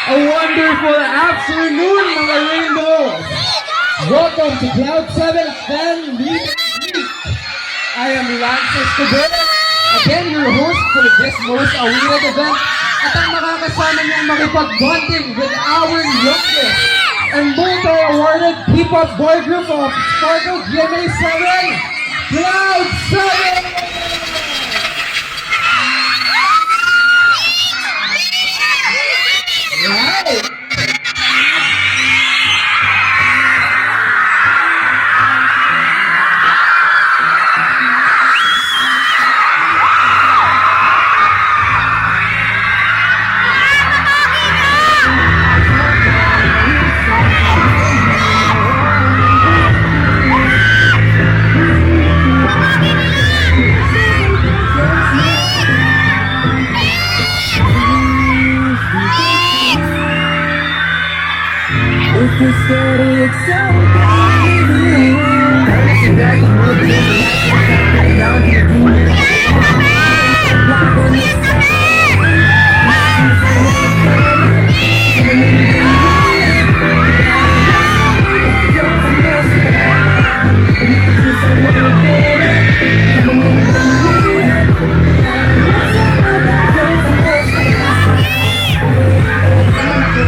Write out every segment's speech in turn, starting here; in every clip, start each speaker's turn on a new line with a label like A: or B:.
A: A wonderful afternoon, mga Rainbows! Welcome to Cloud 7 Fan Meet. I am Lance Escobar, again your host for this most awaited event, at ang makakasama niyong makipag-bonding with our youngest and multi-awarded P-pop boy group of Sparkle GMA 7, Cloud 7! Right.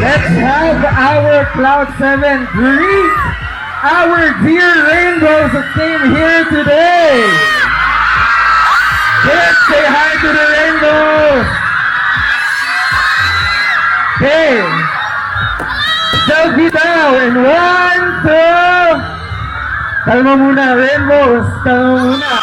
A: Let's have our Cloud 7 greet our dear Rainbows that came here today. Let's say hi to the Rainbows. Okay. Selfie daw in 1, 2. Kalma muna, Rainbows. Kalma muna.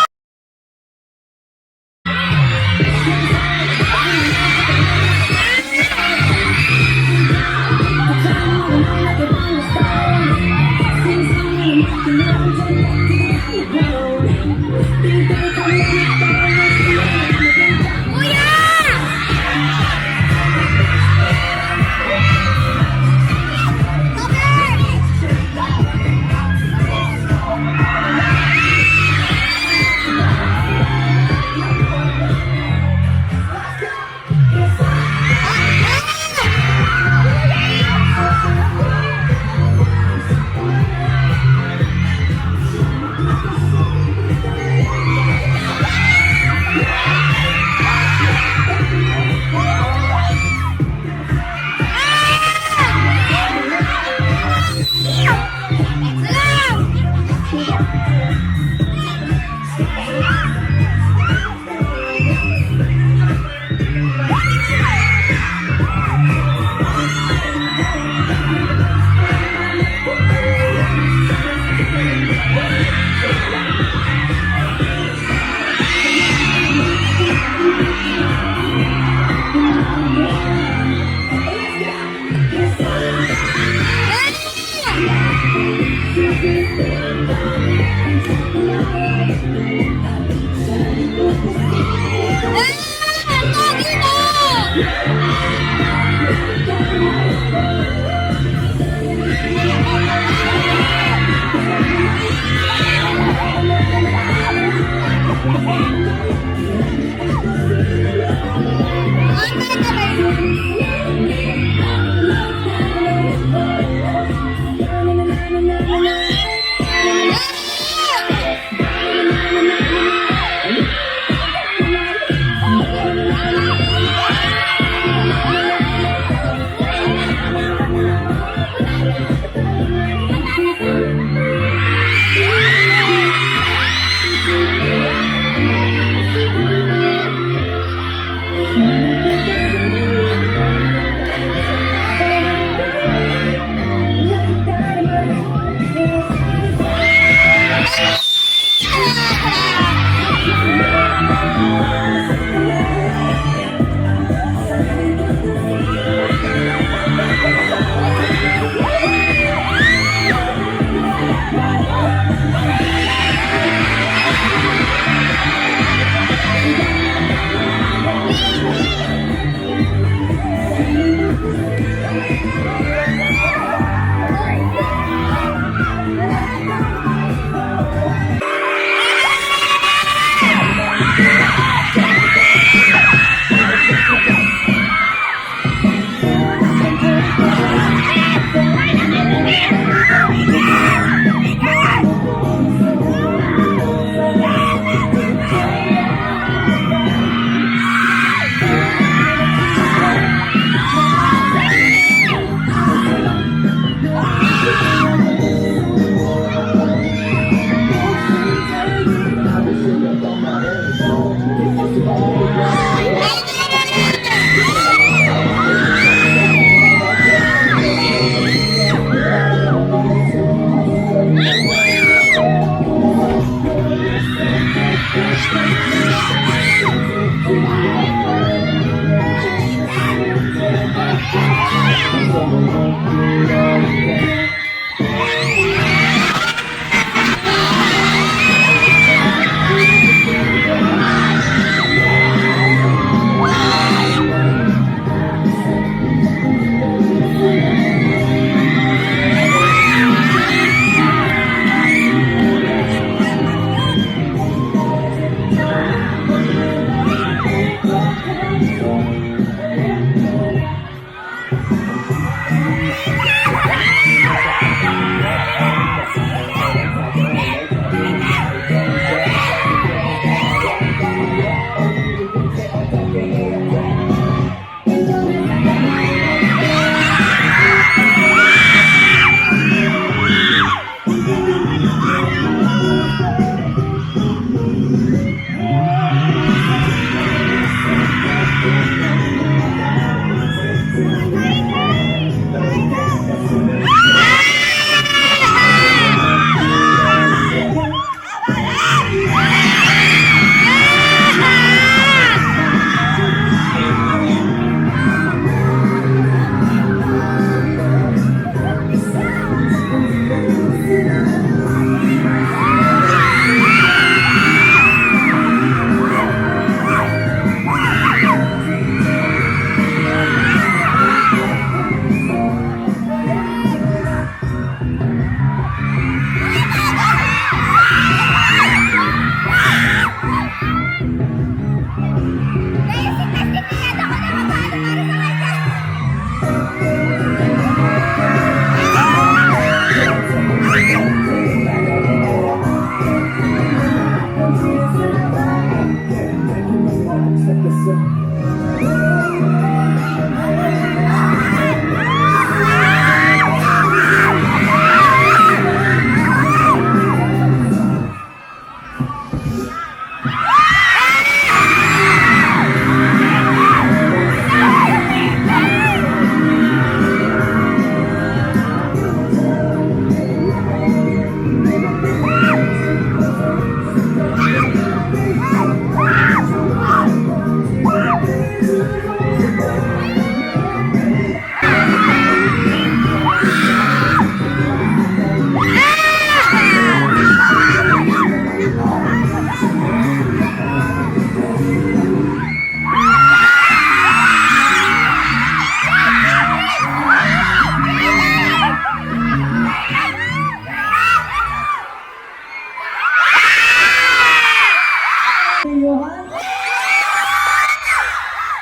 A: Johan.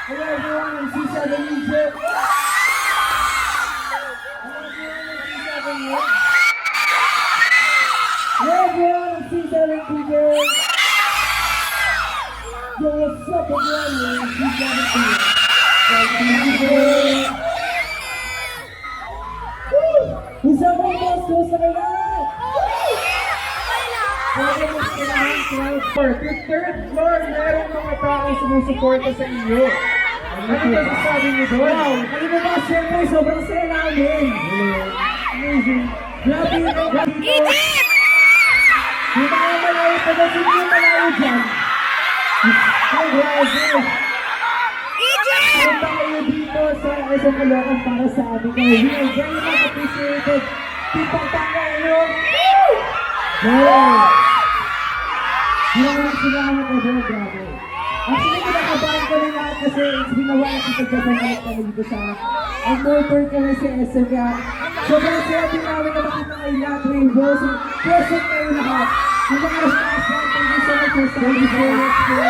A: Hello everyone, I'm C7 Egypt. Hello everyone, I'm C7 Egypt. Yo, what's up everyone, I'm C7 Egypt. Who's up mga boss? Kumusta kayo lahat? For the third floor, meron mga taong sumusuporta sa inyo. Ano ba sasabi niyo doon? Wow! Ano ba ba? Siyempre, sobrang saya namin. Amazing. Grabe yun.
B: Egypt!
A: Yung mga malayo pa na sino yung malayo dyan. Ang grabe.
B: Egypt!
A: Punta kayo dito sa SM Caloocan para sa amin. We are very much appreciated. Tipang tanga nyo. Wow! Salamat na doon, grabe. Actually, kinakabahan ko rin lahat kasi it's been a while since nagkasangkalit kami dito sa motor kami sa SM kaya sobrang saya din namin na makita kayo lahat, Rainbows, and present kayo lahat. Yung mga response natin, thank you so much for thank you so much for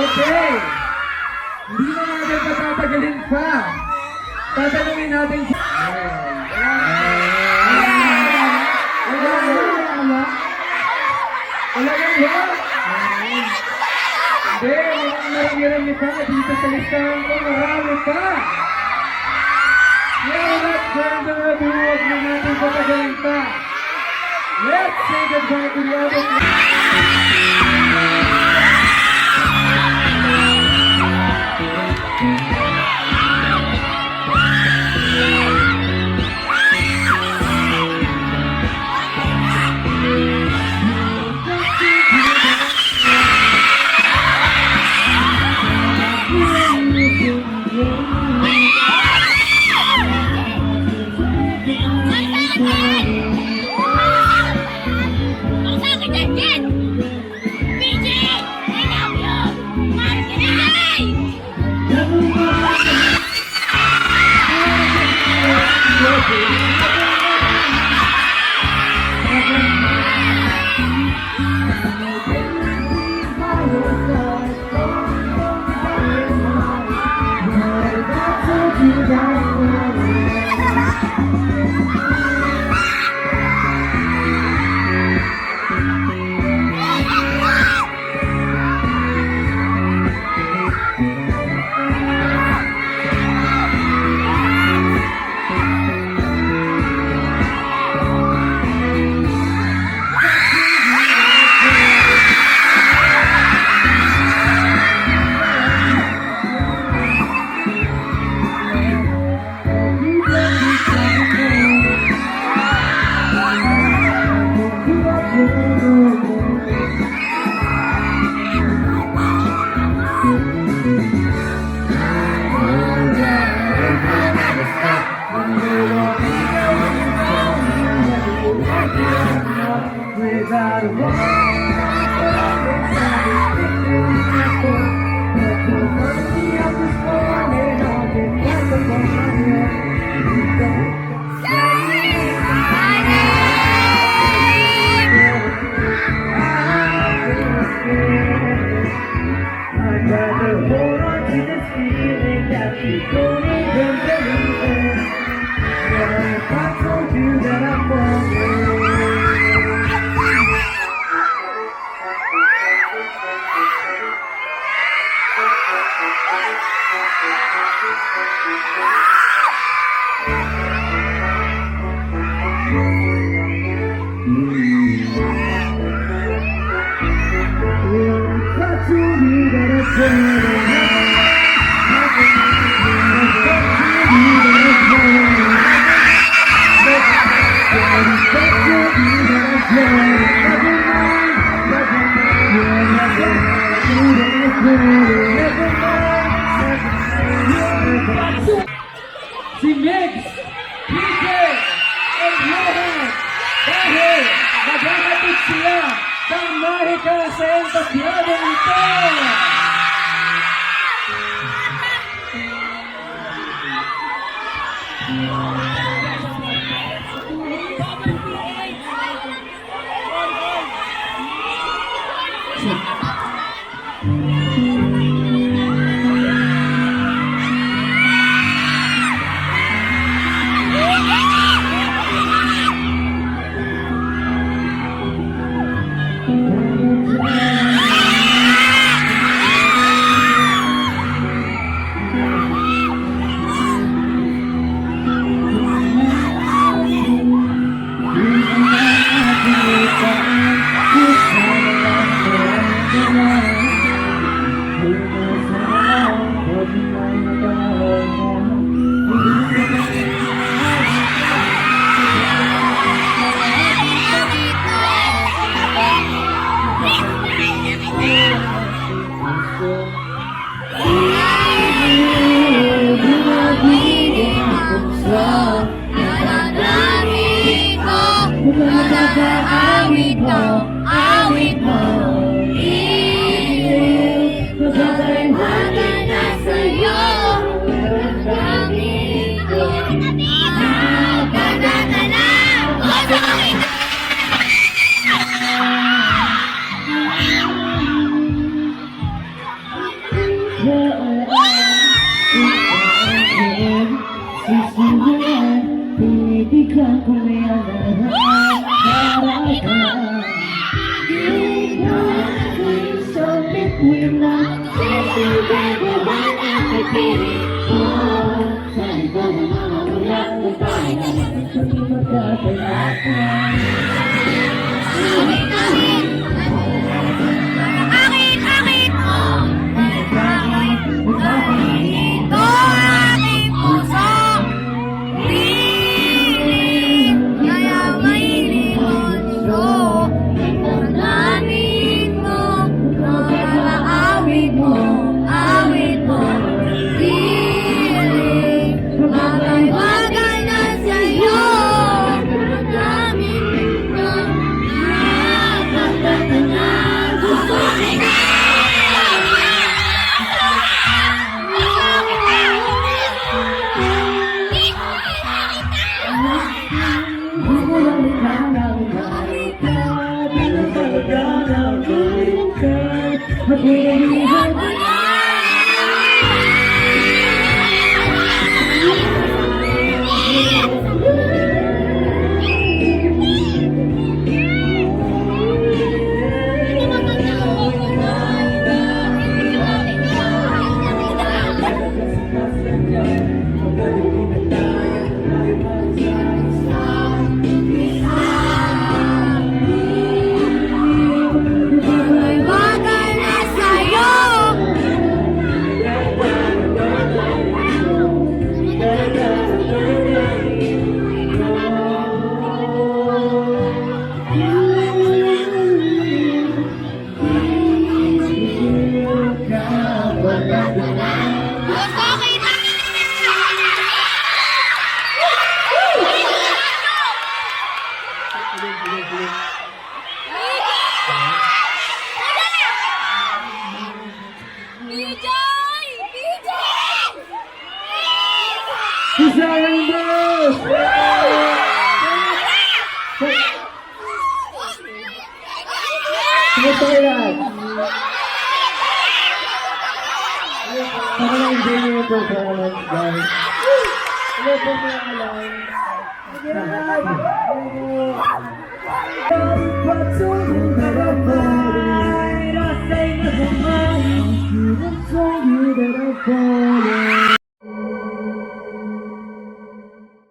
A: okay. Hindi na natin patatagalin pa. Tatanungin natin si wala nang ba? Hindi, marami pa dito sa listahan ko, marami pa. Yeah, let's further ado, huwag na natin patagalin pa. Let's say goodbye to the other. I'd rather hold on to this feeling that you don't even believe in. What if I told you that I'm falling? Si Megs, PJ, and Johan dahil maghahatid sila ng mahika sa entasyadong ito.
B: Awit mo, Sabay magana sa'yo, damdamin ko, maganda ka na, masakit na.
A: Pinibigyan ko na yan lahat para ka. So between us, kaibigan ko ba ang pagpilit ko? Sa iba na mga wala ko tayo, sabi magkakalakan.
B: Akit mo, ito aking puso, piling, kaya may limonso, damdamin mo, awit mo, piling, bagay na sa'yo, damdamin mo, maganda ka na, gusto kita. Bagay na sa'yo. Gusto kita. BJ!
A: Isang boss! Ito yan! Sana na-enjoy niyo yung performance, guys. Hello po mga kalang. Sige na,